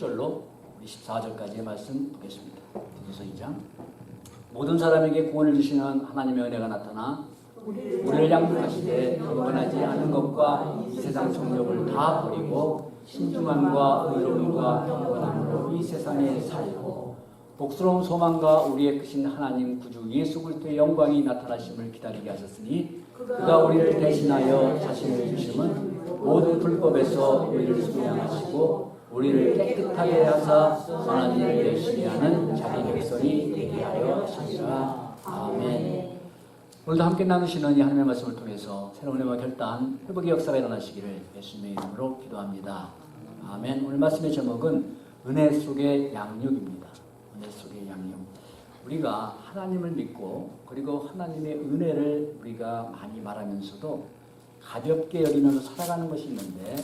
17절로 14절까지의 말씀 보겠습니다. 디도서 2장. 모든 사람에게 구원을 주시는 하나님의 은혜가 나타나 우리를 양육하시되 경건하지 않은 것과 이 세상 정욕을 다 버리고 신중함과 의로움과 경건함으로 이 세상에 살고 복스러운 소망과 우리의 크신 하나님 구주 예수 그리스도의 영광이 나타나심을 기다리게 하셨으니 그가 우리를 대신하여 자신을 주심은 모든 불법에서 우리를 순양하시고 우리를 깨끗하게 하사 선한 일을 열심히 하는 자기 백성이 되게 하여 하시리라. 아멘. 오늘도 함께 나누시는 이 하나님의 말씀을 통해서 새로운 은혜와 결단, 회복의 역사가 일어나시기를 예수님의 이름으로 기도합니다. 아멘. 오늘 말씀의 제목은 은혜 속의 양육입니다. 은혜 속의 양육. 우리가 하나님을 믿고 그리고 하나님의 은혜를 우리가 많이 말하면서도 가볍게 여기면서 살아가는 것이 있는데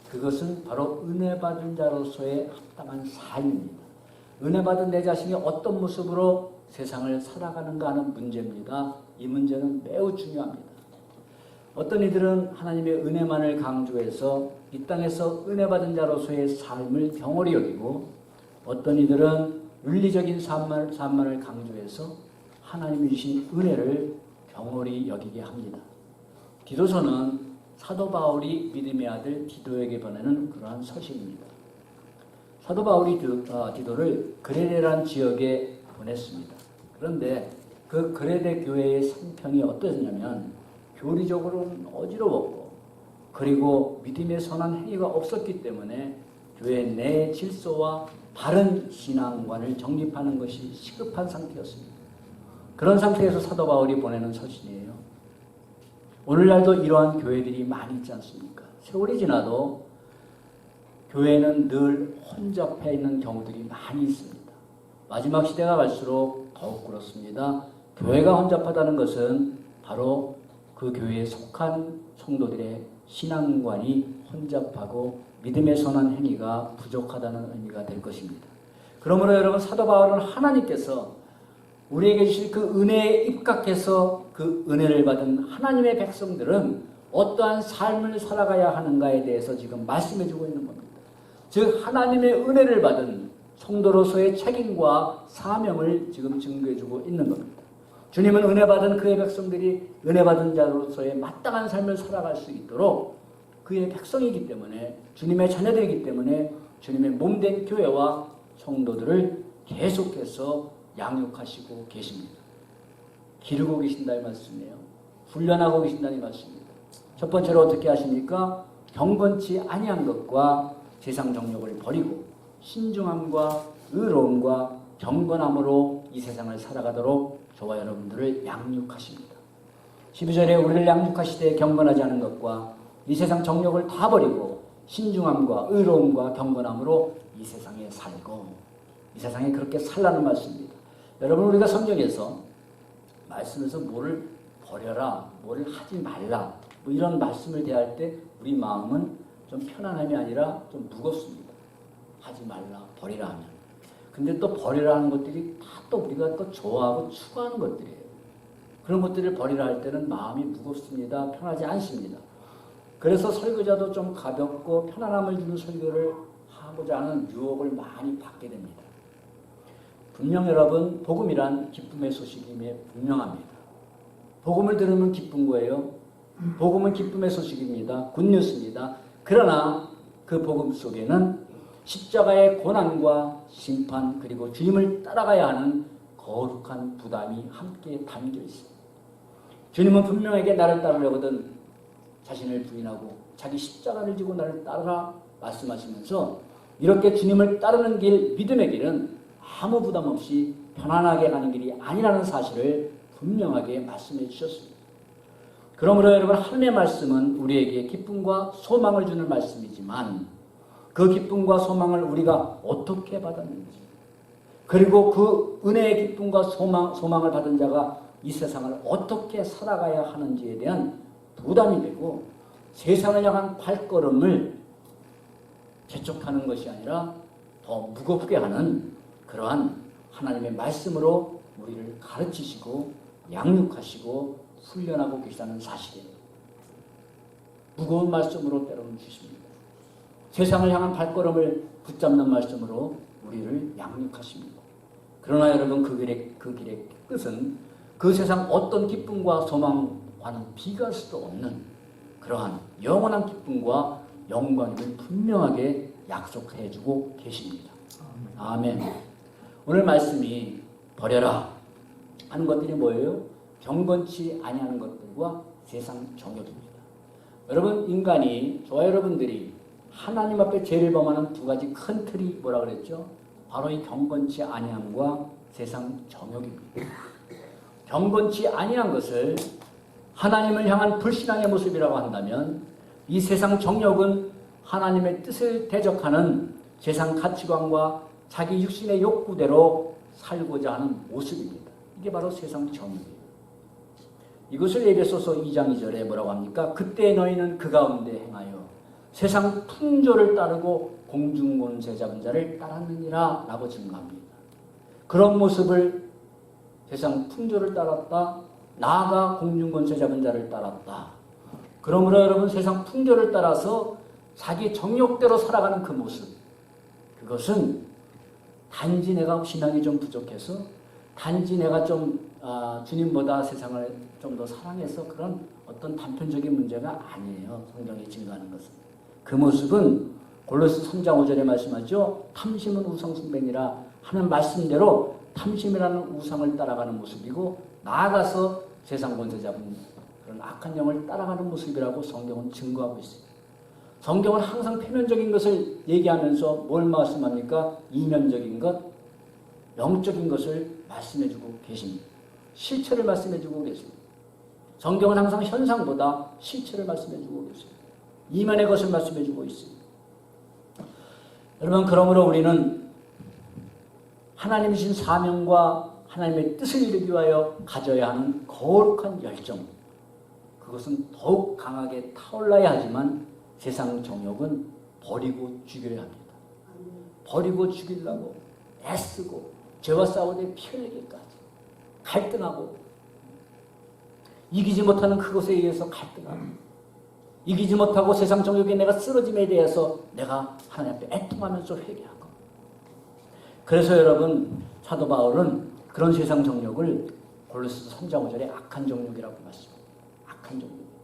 그것은 바로 은혜 받은 자로서의 합당한 삶입니다. 은혜 받은 내 자신이 어떤 모습으로 세상을 살아가는가 하는 문제입니다. 이 문제는 매우 중요합니다. 어떤 이들은 하나님의 은혜만을 강조해서 이 땅에서 은혜 받은 자로서의 삶을 병홀히 여기고 어떤 이들은 윤리적인 삶만을 강조해서 하나님이 주신 은혜를 병홀히 여기게 합니다. 디도서는 사도 바울이 믿음의 아들 디도에게 보내는 그러한 서신입니다. 사도 바울이 디도를 그레데라는 지역에 보냈습니다. 그런데 그 그레데 교회의 상평이 어떠냐면 교리적으로는 어지러웠고 그리고 믿음의 선한 행위가 없었기 때문에 교회 내 질서와 바른 신앙관을 정립하는 것이 시급한 상태였습니다. 그런 상태에서 사도 바울이 보내는 서신이에요. 오늘날도 이러한 교회들이 많이 있지 않습니까? 세월이 지나도 교회는 늘 혼잡해 있는 경우들이 많이 있습니다. 마지막 시대가 갈수록 더욱 그렇습니다. 교회가 혼잡하다는 것은 바로 그 교회에 속한 성도들의 신앙관이 혼잡하고 믿음의 선한 행위가 부족하다는 의미가 될 것입니다. 그러므로 여러분 사도 바울은 하나님께서 우리에게 주실 그 은혜에 입각해서 그 은혜를 받은 하나님의 백성들은 어떠한 삶을 살아가야 하는가에 대해서 지금 말씀해주고 있는 겁니다. 즉 하나님의 은혜를 받은 성도로서의 책임과 사명을 지금 증거해주고 있는 겁니다. 주님은 은혜 받은 그의 백성들이 은혜 받은 자로서의 마땅한 삶을 살아갈 수 있도록 그의 백성이기 때문에 주님의 자녀들이기 때문에 주님의 몸된 교회와 성도들을 계속해서 양육하시고 계십니다. 기르고 계신다는 말씀이에요. 훈련하고 계신다는 말씀입니다. 첫 번째로 어떻게 하십니까? 경건치 아니한 것과 세상 정욕을 버리고 신중함과 의로움과 경건함으로 이 세상을 살아가도록 저와 여러분들을 양육하십니다. 12절에 우리를 양육하시되 경건하지 않은 것과 이 세상 정욕을 다 버리고 신중함과 의로움과 경건함으로 이 세상에 살고 이 세상에 그렇게 살라는 말씀입니다. 여러분 우리가 성경에서 말씀에서 뭐를 버려라, 뭐를 하지 말라 뭐 이런 말씀을 대할 때 우리 마음은 좀 편안함이 아니라 좀 무겁습니다. 하지 말라, 버리라 하면. 근데 또 버리라 하는 것들이 다 또 우리가 또 좋아하고 추구하는 것들이에요. 그런 것들을 버리라 할 때는 마음이 무겁습니다. 편하지 않습니다. 그래서 설교자도 좀 가볍고 편안함을 주는 설교를 하고자 하는 유혹을 많이 받게 됩니다. 분명 여러분 복음이란 기쁨의 소식임에 분명합니다. 복음을 들으면 기쁜 거예요. 복음은 기쁨의 소식입니다. 굿뉴스입니다. 그러나 그 복음 속에는 십자가의 고난과 심판 그리고 주님을 따라가야 하는 거룩한 부담이 함께 담겨 있습니다. 주님은 분명하게 나를 따르려거든 자신을 부인하고 자기 십자가를 지고 나를 따르라 말씀하시면서 이렇게 주님을 따르는 길, 믿음의 길은 아무 부담 없이 편안하게 가는 길이 아니라는 사실을 분명하게 말씀해 주셨습니다. 그러므로 여러분 하나님의 말씀은 우리에게 기쁨과 소망을 주는 말씀이지만 그 기쁨과 소망을 우리가 어떻게 받았는지 그리고 그 은혜의 기쁨과 소망을 받은 자가 이 세상을 어떻게 살아가야 하는지에 대한 부담이 되고 세상을 향한 발걸음을 재촉하는 것이 아니라 더 무겁게 하는 그러한 하나님의 말씀으로 우리를 가르치시고 양육하시고 훈련하고 계시다는 사실이에요. 무거운 말씀으로 때로는 주십니다. 세상을 향한 발걸음을 붙잡는 말씀으로 우리를 양육하십니다. 그러나 여러분 그 길의 끝은 그 세상 어떤 기쁨과 소망과는 비교할 수도 없는 그러한 영원한 기쁨과 영광임을 분명하게 약속해주고 계십니다. 아멘. 오늘 말씀이 버려라 하는 것들이 뭐예요? 경건치 아니하는 것들과 세상 정욕입니다. 여러분 인간이 저와 여러분들이 하나님 앞에 죄를 범하는 두 가지 큰 틀이 뭐라 그랬죠? 바로 이 경건치 아니함과 세상 정욕입니다. 경건치 아니한 것을 하나님을 향한 불신앙의 모습이라고 한다면 이 세상 정욕은 하나님의 뜻을 대적하는 세상 가치관과 자기 육신의 욕구대로 살고자 하는 모습입니다. 이게 바로 세상 정욕이에요. 이것을 에베소서 2장 2절에 뭐라고 합니까? 그때 너희는 그 가운데 행하여 세상 풍조를 따르고 공중권세 잡은 자를 따랐느니라 라고 증거합니다. 그런 모습을 세상 풍조를 따랐다. 나아가 공중권세 잡은 자를 따랐다. 그러므로 여러분 세상 풍조를 따라서 자기 정욕대로 살아가는 그 모습, 그것은 단지 내가 신앙이 좀 부족해서 단지 내가 좀 주님보다 세상을 좀 더 사랑해서 그런 어떤 단편적인 문제가 아니에요. 성경이 증거하는 것은. 그 모습은 골로새 3장 5절에 말씀하죠. 탐심은 우상 숭배니라 하는 말씀대로 탐심이라는 우상을 따라가는 모습이고 나아가서 세상 권세 잡은 그런 악한 영을 따라가는 모습이라고 성경은 증거하고 있습니다. 성경은 항상 표면적인 것을 얘기하면서 뭘 말씀합니까? 이면적인 것, 영적인 것을 말씀해주고 계십니다. 실체를 말씀해주고 계십니다. 성경은 항상 현상보다 실체를 말씀해주고 계십니다. 이면의 것을 말씀해주고 있습니다. 여러분 그러므로 우리는 하나님이신 사명과 하나님의 뜻을 이루기 위하여 가져야 하는 거룩한 열정, 그것은 더욱 강하게 타올라야 하지만 세상 정욕은 버리고 죽여야 합니다. 버리고 죽이려고 애쓰고 죄와 싸우되 피 흘리기까지 갈등하고 이기지 못하는 그것에 의해서 갈등하고 이기지 못하고 세상 정욕에 내가 쓰러짐에 대해서 내가 하나님 앞에 애통하면서 회개하고. 그래서 여러분 사도 바울은 그런 세상 정욕을 골로새서 3장 5절에 악한 정욕이라고 말씀합니다. 악한 정욕입니다.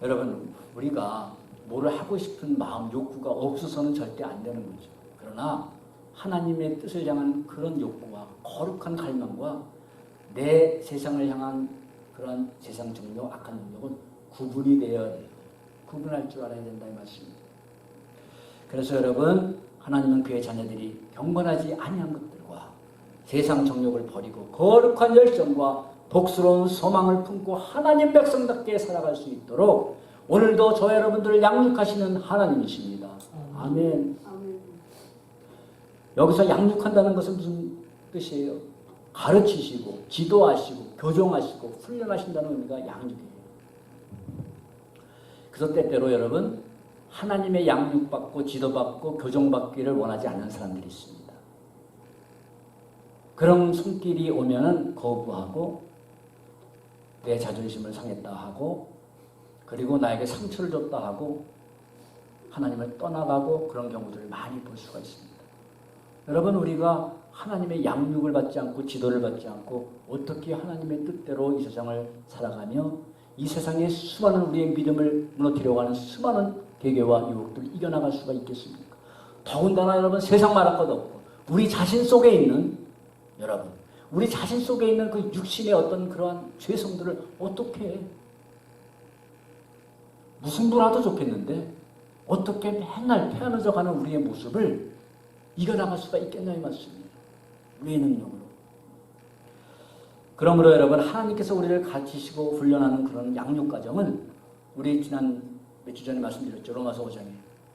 여러분 우리가 뭐를 하고 싶은 마음 욕구가 없어서는 절대 안 되는 거죠. 그러나 하나님의 뜻을 향한 그런 욕구와 거룩한 갈망과 내 세상을 향한 그런 세상 정욕, 악한 정욕은 구분이 되어야 돼요. 구분할 줄 알아야 된다 이 말씀입니다. 그래서 여러분 하나님은 그의 자녀들이 경건하지 아니한 것들과 세상 정욕을 버리고 거룩한 열정과 복스러운 소망을 품고 하나님 백성답게 살아갈 수 있도록 오늘도 저 여러분들을 양육하시는 하나님이십니다. 아멘. 여기서 양육한다는 것은 무슨 뜻이에요? 가르치시고 지도하시고 교정하시고 훈련하신다는 의미가 양육이에요. 그래서 때때로 여러분 하나님의 양육받고 지도받고 교정받기를 원하지 않는 사람들이 있습니다. 그런 손길이 오면은 거부하고 내 자존심을 상했다 하고 그리고 나에게 상처를 줬다 하고 하나님을 떠나가고 그런 경우들을 많이 볼 수가 있습니다. 여러분 우리가 하나님의 양육을 받지 않고 지도를 받지 않고 어떻게 하나님의 뜻대로 이 세상을 살아가며 이 세상의 수많은 우리의 믿음을 무너뜨려고 하는 수많은 계계와 유혹들을 이겨나갈 수가 있겠습니까? 더군다나 여러분 세상 말할 것 없고 우리 자신 속에 있는 여러분 우리 자신 속에 있는 그 육신의 어떤 그러한 죄성들을 어떻게 해? 무슨 분하도 좋겠는데 어떻게 맨날 패하면서 가는 우리의 모습을 이겨나갈 수가 있겠냐 이 말씀이에요. 우리의 능력으로. 그러므로 여러분 하나님께서 우리를 가르치시고 훈련하는 그런 양육 과정은 우리 지난 몇 주 전에 말씀드렸죠. 로마서 5장에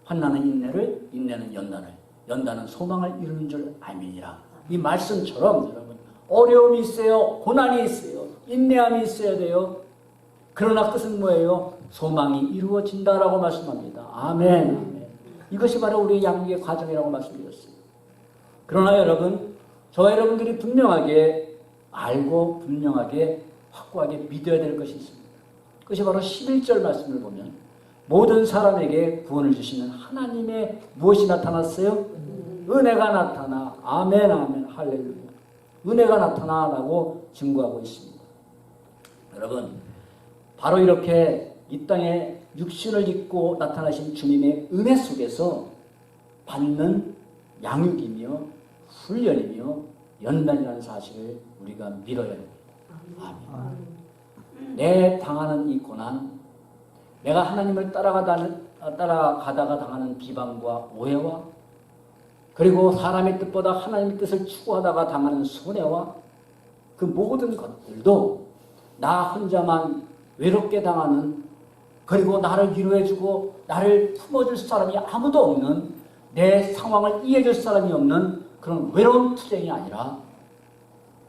환난은 인내를, 인내는 연단을, 연단은 소망을 이루는 줄 알미니라. 이 말씀처럼 여러분 어려움이 있어요. 고난이 있어요. 인내함이 있어야 돼요. 그러나 끝은 뭐예요? 소망이 이루어진다라고 말씀합니다. 아멘. 아멘. 이것이 바로 우리의 양육의 과정이라고 말씀드렸습니다. 그러나 여러분, 저와 여러분들이 분명하게 알고 분명하게 확고하게 믿어야 될 것이 있습니다. 그것이 바로 11절 말씀을 보면 모든 사람에게 구원을 주시는 하나님의 무엇이 나타났어요? 은혜가 나타나. 아멘 아멘 할렐루야. 은혜가 나타나라고 증거하고 있습니다. 여러분, 바로 이렇게 이 땅에 육신을 입고 나타나신 주님의 은혜 속에서 받는 양육이며 훈련이며 연단이라는 사실을 우리가 믿어야 합니다. 아멘. 내 당하는 이 고난, 내가 하나님을 따라가다가 당하는 비방과 오해와 그리고 사람의 뜻보다 하나님의 뜻을 추구하다가 당하는 손해와 그 모든 것들도 나 혼자만 외롭게 당하는, 그리고 나를 위로해주고 나를 품어줄 사람이 아무도 없는, 내 상황을 이해해줄 사람이 없는 그런 외로운 투쟁이 아니라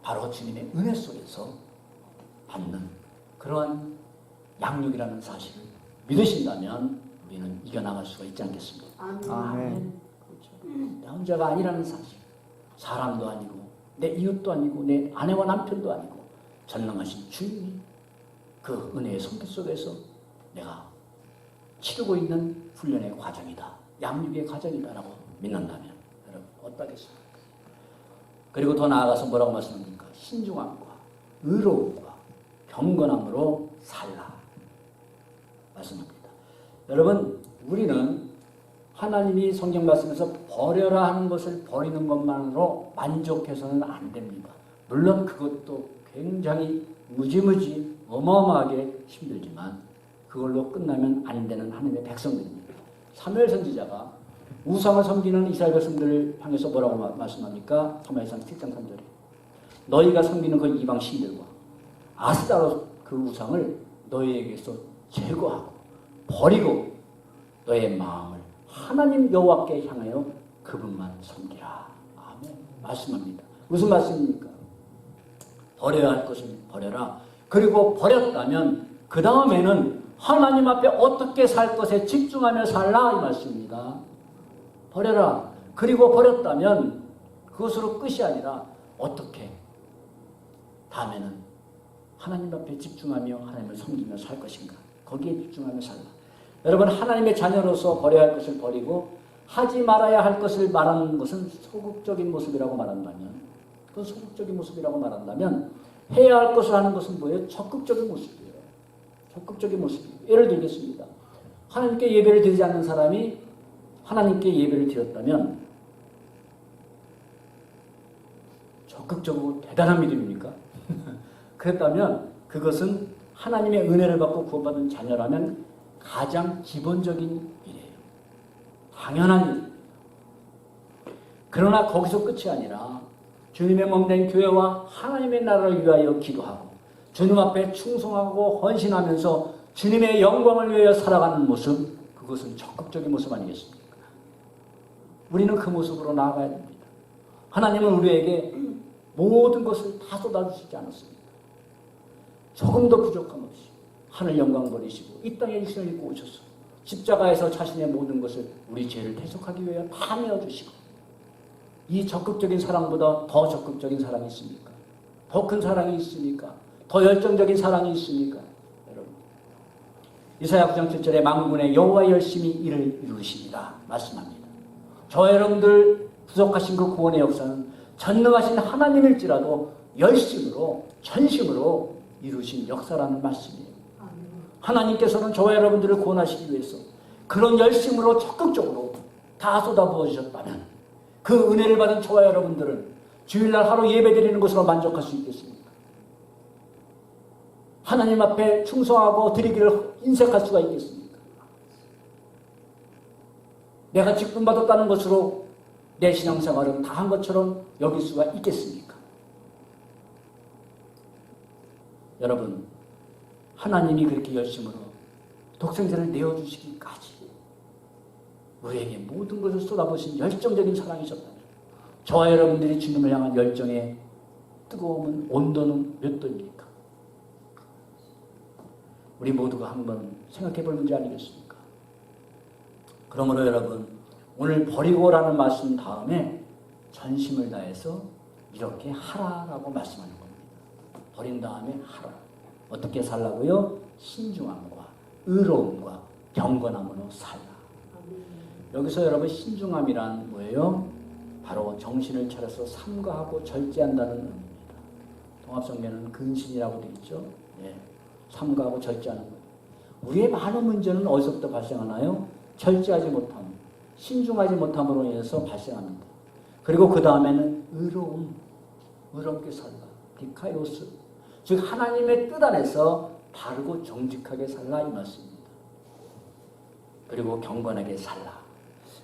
바로 주님의 은혜 속에서 받는 그러한 양육이라는 사실을 믿으신다면 우리는 이겨나갈 수가 있지 않겠습니까? 아멘. 그렇죠. 나 혼자가 아니라는 사실. 사람도 아니고 내 이웃도 아니고 내 아내와 남편도 아니고 전능하신 주님이 그 은혜의 손길 속에서 내가 치르고 있는 훈련의 과정이다. 양육의 과정이다라고 믿는다면 여러분 어떠겠습니까? 그리고 더 나아가서 뭐라고 말씀합니까? 신중함과 의로움과 경건함으로 살라 말씀합니다. 여러분, 우리는 하나님이 성경 말씀에서 버려라 하는 것을 버리는 것만으로 만족해서는 안 됩니다. 물론 그것도 굉장히 무지무지 어마어마하게 힘들지만 그걸로 끝나면 안 되는 하나님의 백성들입니다. 사무엘 선지자가 우상을 섬기는 이스라엘 백성들을 향해서 뭐라고 말씀합니까? 사무엘상 7장 3절에 너희가 섬기는 그 이방 신들과 아스타로 그 우상을 너희에게서 제거하고 버리고 너의 마음을 하나님 여호와께 향하여 그분만 섬기라. 아멘. 말씀합니다. 무슨 말씀입니까? 버려야 할 것을 버려라. 그리고 버렸다면 그 다음에는 하나님 앞에 어떻게 살 것에 집중하며 살라 이 말씀입니다. 버려라. 그리고 버렸다면 그것으로 끝이 아니라 어떻게 다음에는 하나님 앞에 집중하며 하나님을 섬기며 살 것인가. 거기에 집중하며 살라. 여러분, 하나님의 자녀로서 버려야 할 것을 버리고 하지 말아야 할 것을 말하는 것은 소극적인 모습이라고 말한다면, 그건 소극적인 모습이라고 말한다면 해야 할 것을 하는 것은 뭐예요? 적극적인 모습이에요. 적극적인 모습이에요. 예를 들겠습니다. 하나님께 예배를 드리지 않는 사람이 하나님께 예배를 드렸다면 적극적으고 대단한 믿음입니까? 그랬다면 그것은 하나님의 은혜를 받고 구원받은 자녀라면 가장 기본적인 일이에요. 당연한 일. 그러나 거기서 끝이 아니라 주님의 몸된 교회와 하나님의 나라를 위하여 기도하고 주님 앞에 충성하고 헌신하면서 주님의 영광을 위하여 살아가는 모습, 그것은 적극적인 모습 아니겠습니까? 우리는 그 모습으로 나아가야 됩니다. 하나님은 우리에게 모든 것을 다 쏟아주시지 않았습니다. 조금도 부족함 없이 하늘 영광 버리시고 이 땅에 육신을 입고 오셔서 십자가에서 자신의 모든 것을 우리 죄를 대속하기 위하여 다 메어주시고, 이 적극적인 사랑보다 더 적극적인 사랑이 있습니까? 더 큰 사랑이 있습니까? 더 열정적인 사랑이 있습니까? 여러분, 이사야 9장 7절에 만군의 여호와 열심히 일을 이루십니다 말씀합니다. 저 여러분들 부족하신 그 구원의 역사는 전능하신 하나님일지라도 열심으로 전심으로 이루신 역사라는 말씀이에요. 하나님께서는 저와 여러분들을 구원하시기 위해서 그런 열심으로 적극적으로 다 쏟아부어 주셨다면 그 은혜를 받은 저와 여러분들은 주일날 하루 예배드리는 것으로 만족할 수 있겠습니까? 하나님 앞에 충성하고 드리기를 인색할 수가 있겠습니까? 내가 직분 받았다는 것으로 내 신앙생활은 다 한 것처럼 여길 수가 있겠습니까? 여러분, 하나님이 그렇게 열심으로 독생자를 내어주시기까지 우리에게 모든 것을 쏟아부으신 열정적인 사랑이셨다면 저와 여러분들이 주님을 향한 열정의 뜨거움은, 온도는 몇 도입니까? 우리 모두가 한번 생각해 볼 문제 아니겠습니까? 그러므로 여러분, 오늘 버리고라는 말씀 다음에 전심을 다해서 이렇게 하라라고 말씀하는 겁니다. 버린 다음에 하라. 어떻게 살라고요? 신중함과 의로움과 경건함으로 살라. 여기서 여러분 신중함이란 뭐예요? 바로 정신을 차려서 삼가하고 절제한다는 의미입니다. 통합성경에는 근신이라고 되어 있죠. 예, 삼가하고 절제하는 거예요. 우리의 많은 문제는 어디서부터 발생하나요? 절제하지 못함, 신중하지 못함으로 인해서 발생합니다. 그리고 그 다음에는 의롭게 살라. 디카이오스. 즉 하나님의 뜻 안에서 바르고 정직하게 살라 이 말씀입니다. 그리고 경건하게 살라.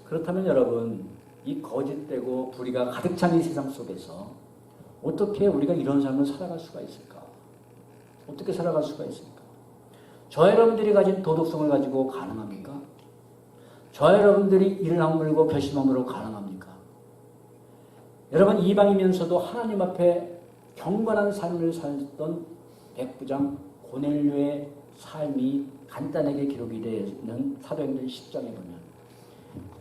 그렇다면 여러분, 이 거짓되고 불의가 가득 찬 이 세상 속에서 어떻게 우리가 이런 삶을 살아갈 수가 있을까? 어떻게 살아갈 수가 있을까? 저 여러분들이 가진 도덕성을 가지고 가능합니까? 저 여러분들이 이를 악물고 결심함으로 가능합니까? 여러분, 이방이면서도 하나님 앞에 경건한 삶을 살던 백부장 고넬료의 삶이 간단하게 기록이 되어 있는 사도행전 10장에 보면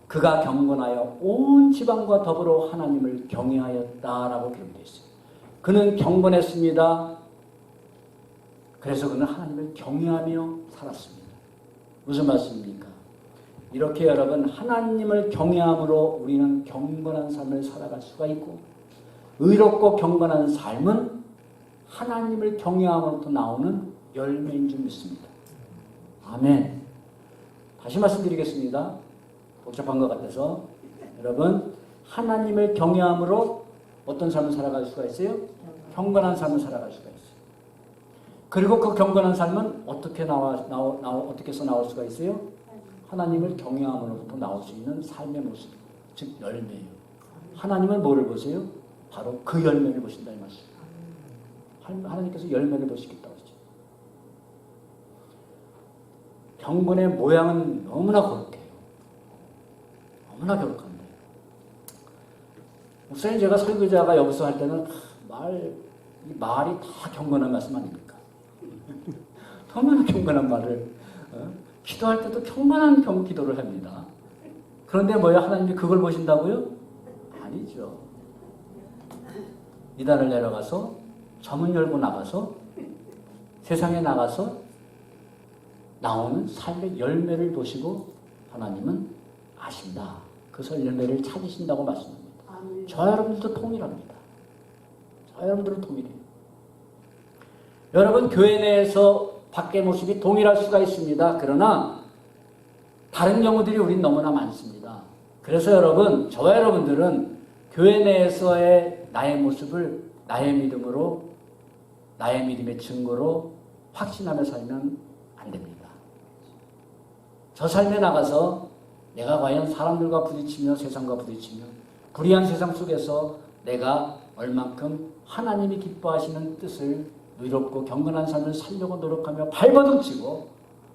그가 경건하여 온 지방과 더불어 하나님을 경외하였다라고 기록되어 있어요. 그는 경건했습니다. 그래서 그는 하나님을 경외하며 살았습니다. 무슨 말씀입니까? 이렇게 여러분, 하나님을 경외함으로 우리는 경건한 삶을 살아갈 수가 있고, 의롭고 경건한 삶은 하나님을 경외함으로부터 나오는 열매인 줄 믿습니다. 아멘. 다시 말씀드리겠습니다. 복잡한 것 같아서. 여러분, 하나님을 경외함으로 어떤 삶을 살아갈 수가 있어요? 경건한 삶을 살아갈 수가 있어요. 그리고 그 경건한 삶은 어떻게 어떻게 해서 나올 수가 있어요? 하나님을 경외함으로부터 나올 수 있는 삶의 모습, 즉 열매예요. 하나님은 뭐를 보세요? 바로 그 열매를 보신다 이 말씀. 하나님께서 열매를 보시겠다고 하죠. 경건의 모양은 너무나 거룩해요. 너무나 거룩한데. 목사님, 제가 설교자가 여기서 할 때는 이 말이 다 경건한 말씀 아닙니까? 얼마나 경건한 말을, 기도할 때도 경건한 기도를 합니다. 그런데 뭐예요? 하나님이 그걸 보신다고요? 아니죠. 이단을 내려가서 점을 열고 나가서 세상에 나가서 나오는 삶의 열매를 보시고 하나님은 아신다. 그 열매를 찾으신다고 말씀합니다. 저 여러분들도 통일합니다. 저 여러분들은 통일해요. 여러분, 교회 내에서 밖의 모습이 동일할 수가 있습니다. 그러나 다른 경우들이 우린 너무나 많습니다. 그래서 여러분, 저와 여러분들은 교회 내에서의 나의 모습을 나의 믿음으로, 나의 믿음의 증거로 확신하며 살면 안 됩니다. 저 삶에 나가서 내가 과연 사람들과 부딪히며 세상과 부딪히며 불의한 세상 속에서 내가 얼만큼 하나님이 기뻐하시는 뜻을 의롭고 경건한 삶을 살려고 노력하며 발버둥치고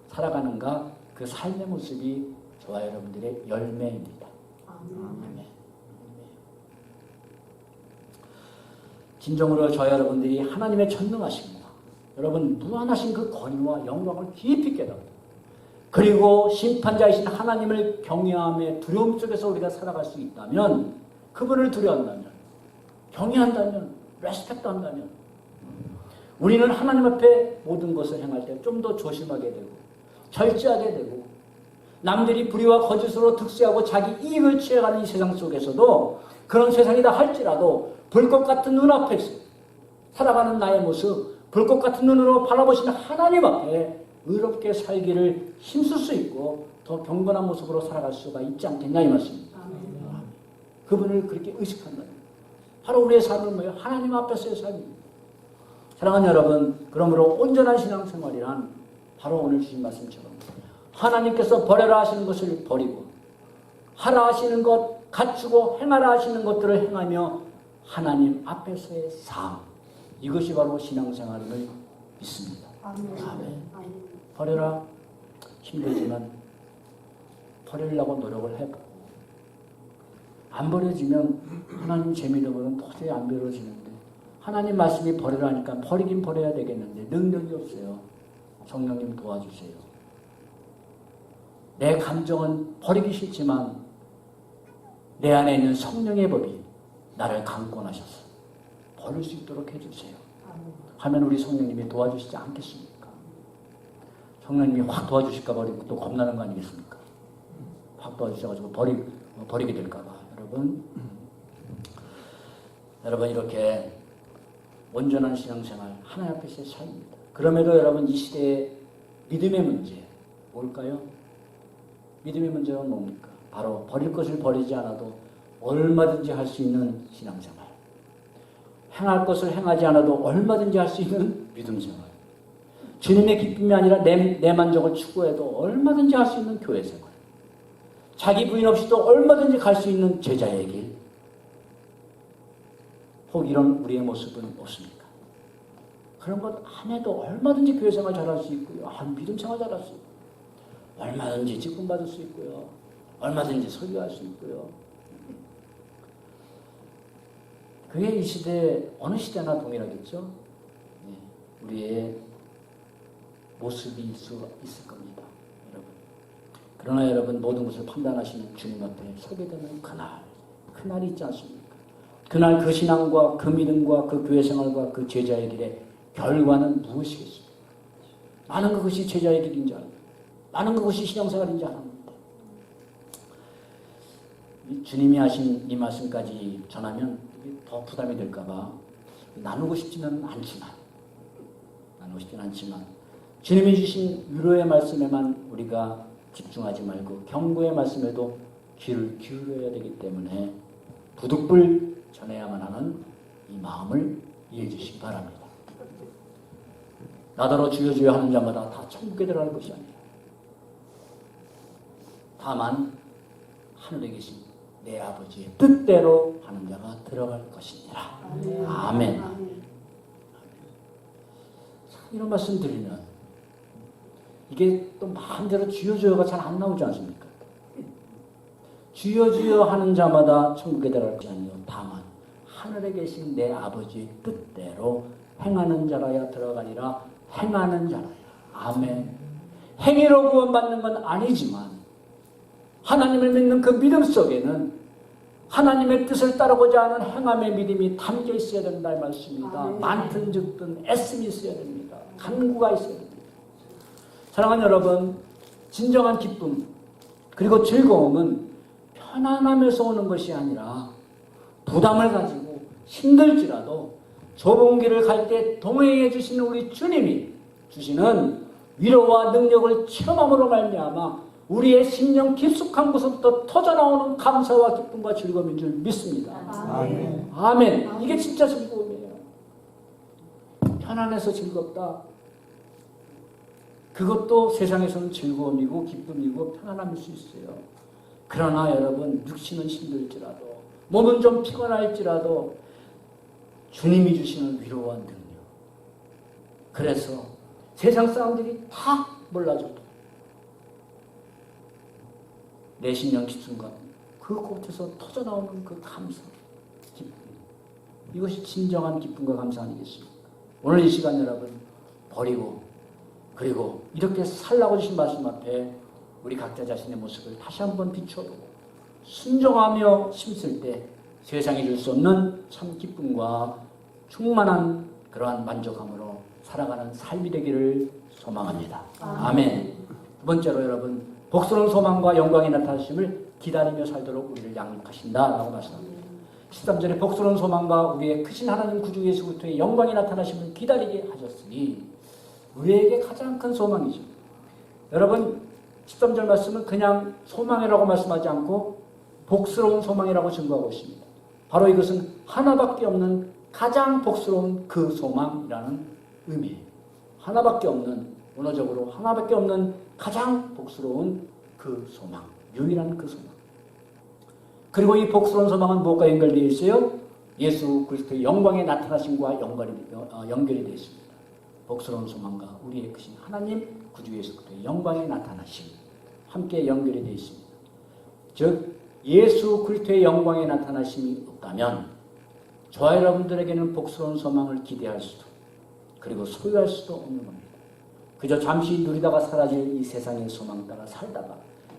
살아가는가, 그 삶의 모습이 저와 여러분들의 열매입니다. 아멘. 진정으로 저와 여러분들이 하나님의 전능하십니다. 여러분, 무한하신 그 권위와 영광을 깊이 깨닫고, 그리고 심판자이신 하나님을 경외함의 두려움 속에서 우리가 살아갈 수 있다면, 그분을 두려워한다면, 경외한다면, 레스펙트 한다면, 우리는 하나님 앞에 모든 것을 행할 때 좀 더 조심하게 되고 절제하게 되고, 남들이 불의와 거짓으로 득세하고 자기 이익을 취해가는 이 세상 속에서도, 그런 세상이다 할지라도 불꽃 같은 눈앞에서 살아가는 나의 모습, 불꽃 같은 눈으로 바라보시는 하나님 앞에 의롭게 살기를 힘쓸 수 있고 더 경건한 모습으로 살아갈 수가 있지 않겠냐 이 말씀입니다. 그분을 그렇게 의식한다면 바로 우리의 삶은 뭐예요? 하나님 앞에서의 삶입니다. 사랑하는 여러분, 그러므로 온전한 신앙생활이란 바로 오늘 주신 말씀처럼 하나님께서 버려라 하시는 것을 버리고 하라 하시는 것, 갖추고 행하라 하시는 것들을 행하며 하나님 앞에서의 삶, 이것이 바로 신앙생활임을 믿습니다. 아멘. 버려라, 힘들지만 버리려고 노력을 해보고, 안 버려지면 하나님 제 믿음으로는 도저히 안 버려지는데, 하나님 말씀이 버리라니까 버리긴 버려야 되겠는데 능력이 없어요. 성령님 도와주세요. 내 감정은 버리기 싫지만 내 안에 있는 성령의 법이 나를 강권하셔서 버릴 수 있도록 해주세요. 하면 우리 성령님이 도와주시지 않겠습니까? 성령님이 확 도와주실까 봐 또 겁나는 거 아니겠습니까? 확 도와주셔가지고 버리게 될까 봐. 여러분 이렇게 온전한 신앙생활 하나님 앞에서의 삶입니다. 그럼에도 여러분 이 시대의 믿음의 문제 뭘까요? 믿음의 문제가 뭡니까? 바로 버릴 것을 버리지 않아도 얼마든지 할 수 있는 신앙생활, 행할 것을 행하지 않아도 얼마든지 할 수 있는 믿음생활, 주님의 기쁨이 아니라 내 만족을 추구해도 얼마든지 할 수 있는 교회생활, 자기 부인 없이도 얼마든지 갈 수 있는 제자의 길, 혹 이런 우리의 모습은 없습니까? 그런 것 안 해도 얼마든지 교회생활 잘할 수 있고요, 믿음생활 잘할 수 있고요, 얼마든지 직분받을 수 있고요, 얼마든지 설교할 수 있고요. 그게 이 시대 어느 시대나 동일하겠죠. 우리의 모습이 있을 겁니다, 여러분. 그러나 여러분 모든 것을 판단하시는 주님 앞에 서게 되는 그날이 있지 않습니까? 그날 그 신앙과 그 믿음과 그 교회 생활과 그 제자의 길의 결과는 무엇이겠습니까? 많은 그것이 제자의 길인지 압니다. 많은 그것이 신앙생활인지 압니다. 주님이 하신 이 말씀까지 전하면 더 부담이 될까봐 나누고 싶지는 않지만 주님이 주신 위로의 말씀에만 우리가 집중하지 말고 경고의 말씀에도 귀를 기울여야 되기 때문에 부득불 전해야만 하는 이 마음을 이해해 주시기 바랍니다. 나더러 주여 주여 하는 자마다 다 천국에 들어갈 것이 아니라 다만 하늘에 계신 내 아버지의 뜻대로 하는 자가 들어갈 것이니라. 아멘. 이런 말씀 드리면 이게 또 마음대로 주여 주여가 잘 안 나오지 않습니까? 주여 주여 하는 자마다 천국에 들어갈 것이 아니요 다만 하늘에 계신 내 아버지의 뜻대로 행하는 자라야 들어가니라. 행하는 자라야. 아멘. 행위로 구원받는 건 아니지만 하나님을 믿는 그 믿음 속에는 하나님의 뜻을 따르고자 하는 행함의 믿음이 담겨 있어야 된다 이 말씀입니다. 많든 적든 애씀이 있어야 됩니다. 간구가 있어야 됩니다. 사랑하는 여러분, 진정한 기쁨 그리고 즐거움은 편안함에서 오는 것이 아니라 부담을 가지고 힘들지라도 좁은 길을 갈 때 동행해 주시는 우리 주님이 주시는 위로와 능력을 체험함으로 말미암아 우리의 심령 깊숙한 곳부터 터져나오는 감사와 기쁨과 즐거움인 줄 믿습니다. 아멘. 아멘. 이게 진짜 즐거움이에요. 편안해서 즐겁다. 그것도 세상에서는 즐거움이고 기쁨이고 편안함일 수 있어요. 그러나 여러분 육신은 힘들지라도 몸은 좀 피곤할지라도 주님이 주시는 위로와 능력, 그래서 세상 사람들이 다 몰라줘도 내 심령 깊은가 그 곳에서 터져나오는 그 감사, 기쁨, 이것이 진정한 기쁨과 감사 아니겠습니까? 오늘 이 시간 여러분 버리고 그리고 이렇게 살라고 주신 말씀 앞에 우리 각자 자신의 모습을 다시 한번 비춰보고 순종하며 심쓸 때 세상에 줄 수 없는 참 기쁨과 충만한 그러한 만족함으로 살아가는 삶이 되기를 소망합니다. 아멘. 두 번째로 여러분 복스러운 소망과 영광이 나타나심을 기다리며 살도록 우리를 양육하신다라고 말씀합니다. 13절에 복스러운 소망과 우리의 크신 하나님 구주 예수 그리스도의 영광이 나타나심을 기다리게 하셨으니 우리에게 가장 큰 소망이죠. 여러분 13절 말씀은 그냥 소망이라고 말씀하지 않고 복스러운 소망이라고 증거하고 있습니다. 바로 이것은 하나밖에 없는 가장 복스러운 그 소망이라는 의미예요. 하나밖에 없는, 원어적으로 하나밖에 없는 가장 복스러운 그 소망, 유일한 그 소망. 그리고 이 복스러운 소망은 무엇과 연결되어 있어요? 예수 그리스도의 영광의 나타나심과 연결이 되어 있습니다. 복스러운 소망과 우리의 크신 하나님 구주 예수 그리스도의 영광의 나타나심 함께 연결이 되어 있습니다. 즉 예수 그리스도의 영광의 나타나심이 없다면 저와 여러분들에게는 복스러운 소망을 기대할 수도 그리고 소유할 수도 없는 겁니다. 그저 잠시 누리다가 사라질 이 세상의 소망 따라 살다가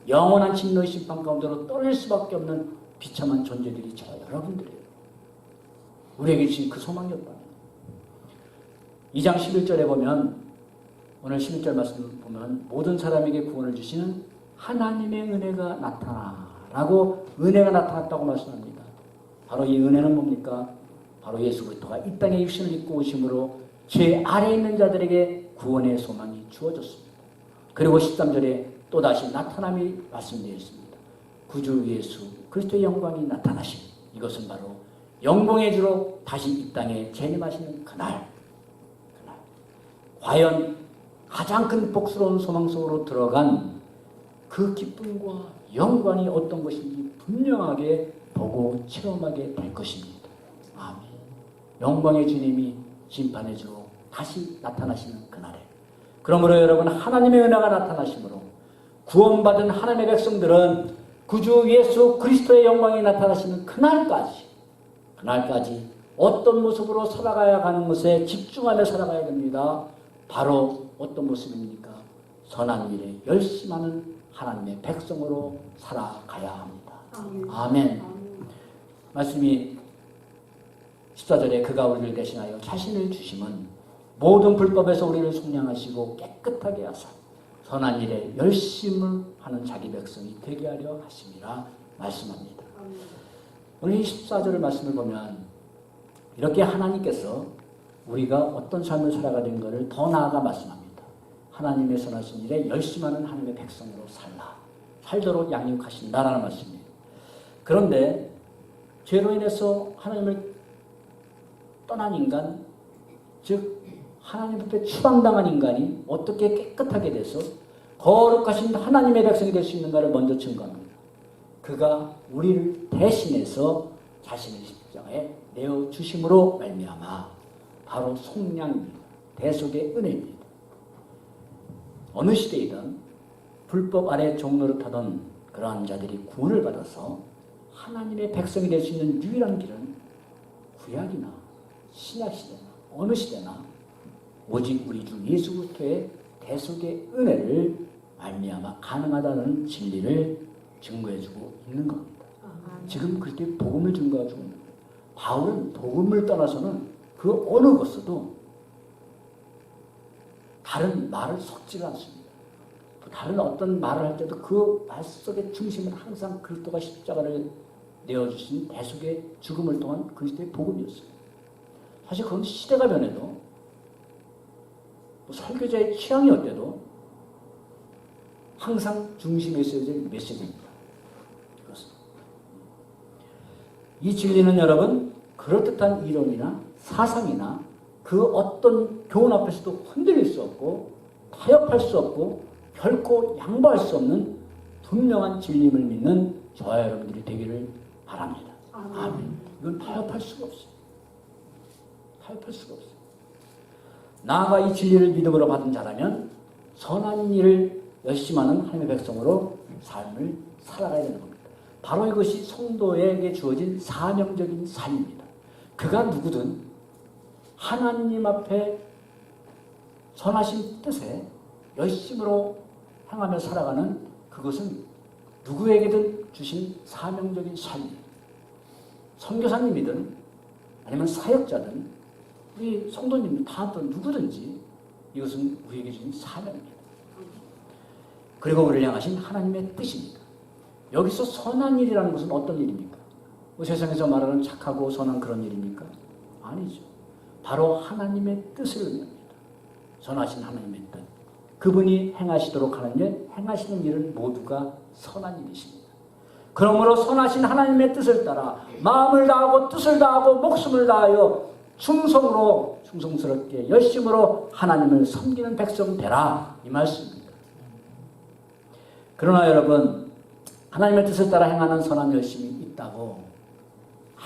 영원한 진노의 심판 가운데로 떨어질 수밖에 없는 비참한 존재들이 저와 여러분들이에요. 우리에게 주신 그 소망이 없다면 2장 11절에 보면 오늘 11절 말씀 보면 모든 사람에게 구원을 주시는 하나님의 은혜가 나타나라고 은혜가 나타났다고 말씀합니다. 바로 이 은혜는 뭡니까? 바로 예수 그리스도가 이 땅에 육신을 입고 오심으로 죄 아래에 있는 자들에게 구원의 소망이 주어졌습니다. 그리고 13절에 또다시 나타남이 말씀되어 있습니다. 구주 예수 그리스도의 영광이 나타나신 이것은 바로 영광의 주로 다시 이 땅에 재림하시는 그날 과연 가장 큰 복스러운 소망 속으로 들어간 그 기쁨과 영광이 어떤 것인지 분명하게 보고 체험하게 될 것입니다. 아멘. 영광의 주님이 심판의 주로 다시 나타나시는 그날에 그러므로 여러분 하나님의 은혜가 나타나심으로 구원받은 하나님의 백성들은 구주 예수 그리스도의 영광이 나타나시는 그날까지 어떤 모습으로 살아가야 하는 것에 집중하며 살아가야 됩니다. 바로 어떤 모습입니까? 선한 일에 열심하는 하나님의 백성으로 살아가야 합니다. 아멘. 말씀이 14절에 그가 우리를 대신하여 자신을 주심은 모든 불법에서 우리를 속량하시고 깨끗하게 하사 선한 일에 열심을 하는 자기 백성이 되게 하려 하심이라 말씀합니다. 오늘 14절의 말씀을 보면 이렇게 하나님께서 우리가 어떤 삶을 살아가야 되는 것을 더 나아가 말씀합니다. 하나님의 선하신 일에 열심하는 하나님의 백성으로 살도록 양육하신다라는 말씀이에요. 그런데 죄로 인해서 하나님을 떠난 인간, 즉 하나님 앞에 추방당한 인간이 어떻게 깨끗하게 돼서 거룩하신 하나님의 백성이 될 수 있는가를 먼저 증거합니다. 그가 우리를 대신해서 자신의 십자가에 내어주심으로 말미암아 바로 속량입니다. 대속의 은혜입니다. 어느 시대이든 불법 아래 종노릇하던 그러한 자들이 구원을 받아서 하나님의 백성이 될 수 있는 유일한 길은 구약이나 신약시대나 어느 시대나 오직 우리 주 예수 그리스도의 대속의 은혜를 말미암아 가능하다는 진리를 증거해주고 있는 겁니다. 지금 그렇게 복음을 증거해주고 있는 거예요. 바울은 복음을 떠나서는 그 어느 것에도 다른 말을 섞지가 않습니다. 다른 어떤 말을 할 때도 그 말 속의 중심은 항상 그리스도가 십자가를 내어주신 대속의 죽음을 통한 그리스도의 복음이었어요. 사실 그건 시대가 변해도 설교자의 취향이 어때도 항상 중심에 있어야 될 메시지입니다. 그렇습니다. 이 진리는 여러분 그럴듯한 이론이나 사상이나 그 어떤 교훈 앞에서도 흔들릴 수 없고 타협할 수 없고 결코 양보할 수 없는 분명한 진리를 믿는 저와 여러분들이 되기를 바랍니다. 아멘. 이건 타협할 수가 없어요. 타협할 수가 없어요. 나아가 이 진리를 믿음으로 받은 자라면 선한 일을 열심히 하는 하나님의 백성으로 삶을 살아가야 되는 겁니다. 바로 이것이 성도에게 주어진 사명적인 삶입니다. 그가 누구든 하나님 앞에 선하신 뜻에 열심으로 행하며 살아가는 그것은 누구에게든 주신 사명적인 삶이에요. 선교사님이든 아니면 사역자든 우리 성도님들 다 또 누구든지 이것은 우리에게 주신 사명입니다. 그리고 우리를 향하신 하나님의 뜻입니다. 여기서 선한 일이라는 것은 어떤 일입니까? 세상에서 말하는 착하고 선한 그런 일입니까? 아니죠. 바로 하나님의 뜻을 의미합니다. 선하신 하나님의 뜻. 그분이 행하시도록 하는 일, 행하시는 일은 모두가 선한 일이십니다. 그러므로 선하신 하나님의 뜻을 따라 마음을 다하고 뜻을 다하고 목숨을 다하여 충성스럽게 열심으로 하나님을 섬기는 백성 되라 이 말씀입니다. 그러나 여러분 하나님의 뜻을 따라 행하는 선한 열심이 있다고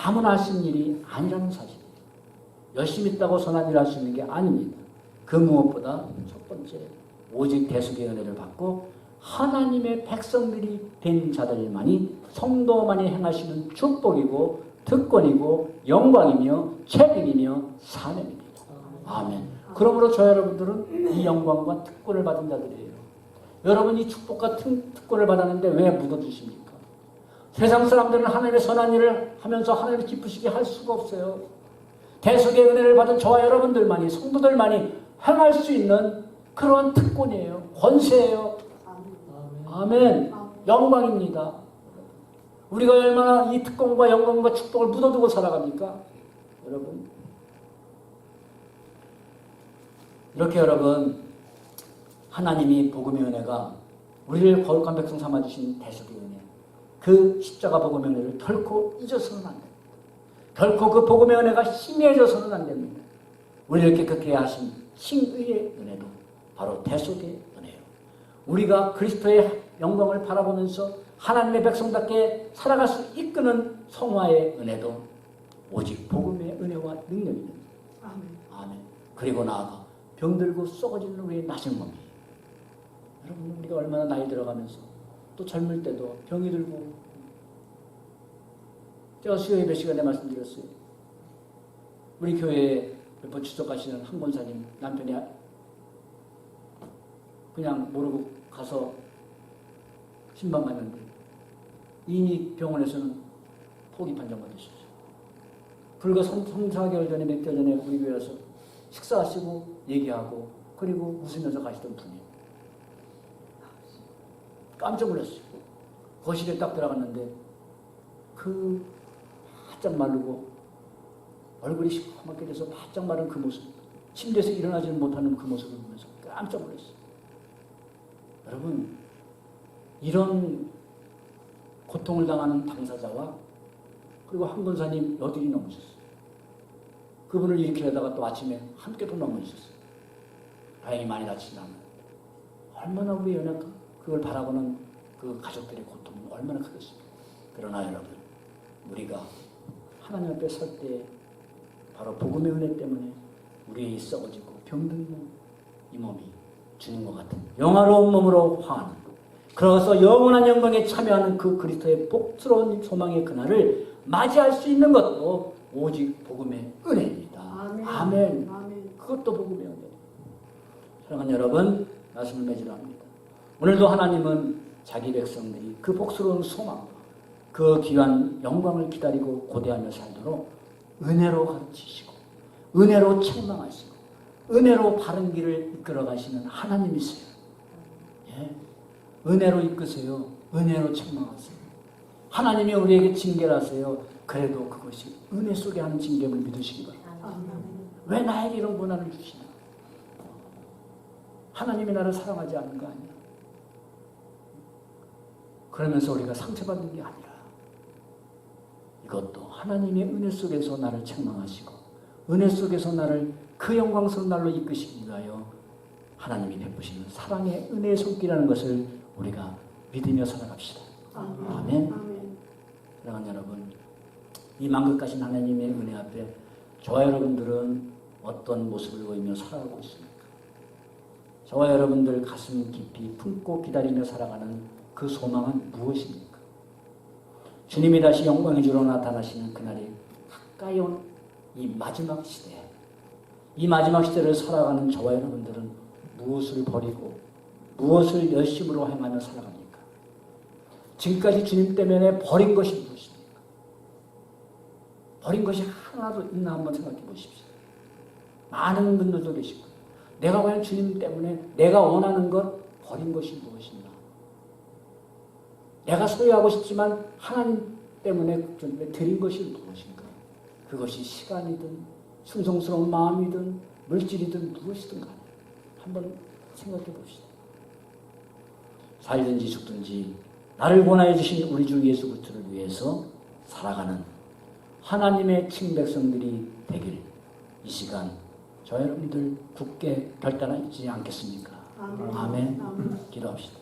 아무나 할 수 있는 일이 아니라는 사실입니다. 열심히 있다고 선한 일을 할 수 있는 게 아닙니다. 그 무엇보다 첫 번째 오직 대속의 은혜를 받고 하나님의 백성들이 된 자들만이 성도만이 행하시는 축복이고 특권이고 영광이며 책임이며 사명입니다. 아멘. 그러므로 저 여러분들은 이 영광과 특권을 받은 자들이에요. 여러분이 축복과 특권을 받았는데 왜 묻어두십니까? 세상 사람들은 하나님의 선한 일을 하면서 하나님을 기쁘시게 할 수가 없어요. 대속의 은혜를 받은 저와 여러분들만이 성도들만이 행할 수 있는 그러한 특권이에요. 권세예요. 아멘. 영광입니다. 우리가 얼마나 이 특권과 영광과 축복을 묻어두고 살아갑니까? 여러분. 이렇게 여러분, 하나님이 복음의 은혜가 우리를 거룩한 백성 삼아주신 대속의 은혜, 그 십자가 복음의 은혜를 결코 잊어서는 안 됩니다. 결코 그 복음의 은혜가 희미해져서는 안 됩니다. 우리를 깨끗게 하신 신의의 은혜도 바로 대속의 은혜예요. 우리가 그리스도의 영광을 바라보면서 하나님의 백성답게 살아갈 수 이끄는 성화의 은혜도 오직 복음의 은혜와 능력입니다. 아멘. 그리고 나아가 병들고 썩어지는 우리의 낮은 몸이, 여러분, 우리가 얼마나 나이 들어가면서 또 젊을 때도 병이 들고, 제가 수요 예배 시간에 말씀드렸어요. 우리 교회에 몇 번 추적하시는 한 권사님 남편이 그냥 모르고 가서 신방받는데 이미 병원에서는 포기 판정받으셨어요. 불과 3, 4개월 전에, 몇 개월 전에 우리 교회 와서 식사하시고 얘기하고 그리고 웃으면서 가시던 분이에요. 깜짝 놀랐어요. 거실에 딱 들어갔는데 그 바짝 마르고 얼굴이 시커멓게 돼서 바짝 마른 그 모습, 침대에서 일어나지는 못하는 그 모습을 보면서 깜짝 놀랐어요. 여러분, 이런 고통을 당하는 당사자와 그리고 한 권사님 여든이 넘으셨어요. 그분을 일으키려다가 또 아침에 함께 또 넘어지셨어요. 다행히 많이 다치지 않아요. 얼마나 우리 연약한 그걸 바라보는 그 가족들의 고통은 얼마나 크겠습니까? 그러나 여러분, 우리가 하나님 앞에 설 때 바로 복음의 은혜 때문에 우리의 썩어지고 병든 이 몸이 주님과 같은 영화로운 몸으로 화하는, 그래서 영원한 영광에 참여하는 그 그리스도의 복스러운 소망의 그날을 맞이할 수 있는 것도 오직 복음의 은혜입니다. 아멘. 그것도 복음의 은혜. 사랑하는 여러분, 말씀을 맺으려 합니다. 오늘도 하나님은 자기 백성들이 그 복스러운 소망, 그 귀한 영광을 기다리고 고대하며 살도록 은혜로 가르치시고 은혜로 책망하시고 은혜로 바른 길을 이끌어 가시는 하나님이세요. 예. 은혜로 이끄세요. 은혜로 책망하세요. 하나님이 우리에게 징계를 하세요. 그래도 그것이 은혜 속에 하는 징계를 믿으시기 바랍니다. 왜 나에게 이런 고난을 주시나? 하나님이 나를 사랑하지 않는 거 아니야? 그러면서 우리가 상처받는 게 아니라 이것도 하나님의 은혜 속에서 나를 책망하시고 은혜 속에서 나를 그 영광스러운 날로 이끄시기 위하여 하나님이 베푸시는 사랑의 은혜의 손길이라는 것을 우리가 믿으며 살아갑시다. 아멘. 사랑하는 여러분, 이 만극하신 하나님의 은혜 앞에 저와 여러분들은 어떤 모습을 보이며 살아가고 있습니까? 저와 여러분들 가슴 깊이 품고 기다리며 살아가는 그 소망은 무엇입니까? 주님이 다시 영광의 주로 나타나시는 그날이 가까이 온 이 마지막 시대, 이 마지막 시대를 살아가는 저와 여러분들은 무엇을 버리고 무엇을 열심으로 행하며 살아갑니까? 지금까지 주님 때문에 버린 것이 무엇입니까? 버린 것이 하나도 있나 한번 생각해 보십시오. 많은 분들도 계시고, 내가 과연 주님 때문에 내가 원하는 것 버린 것이 무엇인가? 내가 소유하고 싶지만 하나님 때문에 드린 것이 무엇인가? 그것이 시간이든 충성스러운 마음이든 물질이든 무엇이든 간에 한번 생각해 봅시다. 살든지 죽든지 나를 권하여 주신 우리 주 예수 그리스도를 위해서 살아가는 하나님의 친백성들이 되길 이 시간 저 여러분들 굳게 결단하지 않겠습니까? 아멘. 기도합시다.